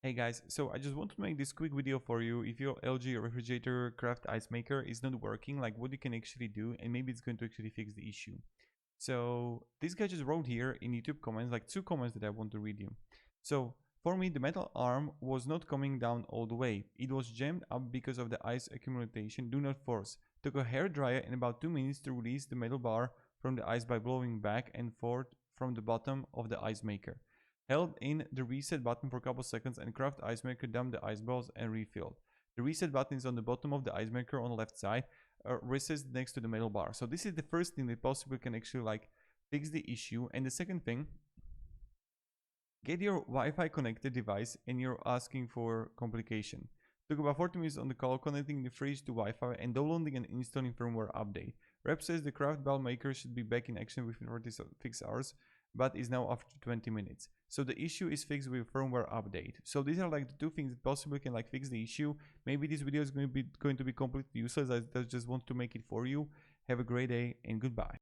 Hey guys, so I just want to make this quick video for you. If your LG refrigerator craft ice maker is not working, like what you can actually do, and maybe it's going to actually fix the issue. So this guy just wrote here in YouTube comments, like 2 comments that I want to read you. So for me, the metal arm was not coming down all the way. It was jammed up because of the ice accumulation. Do not force. Took a hair dryer and about 2 minutes to release the metal bar from the ice by blowing back and forth from the bottom of the ice maker. Held in the reset button for a couple seconds and craft ice maker dumped the ice balls and refilled. The reset button is on the bottom of the ice maker on the left side, recessed next to the metal bar. So this is the first thing that possibly can actually like fix the issue. And the second thing, get your Wi-Fi connected device and you're asking for complication. Took about 40 minutes on the call connecting the fridge to Wi-Fi and downloading and installing firmware update. Rep says the craft ball maker should be back in action within 46 hours, but is now after 20 minutes. So the issue is fixed with firmware update. So these are like the 2 things that possibly can like fix the issue. Maybe this video is going to be completely useless. I just want to make it for you. Have a great day and goodbye.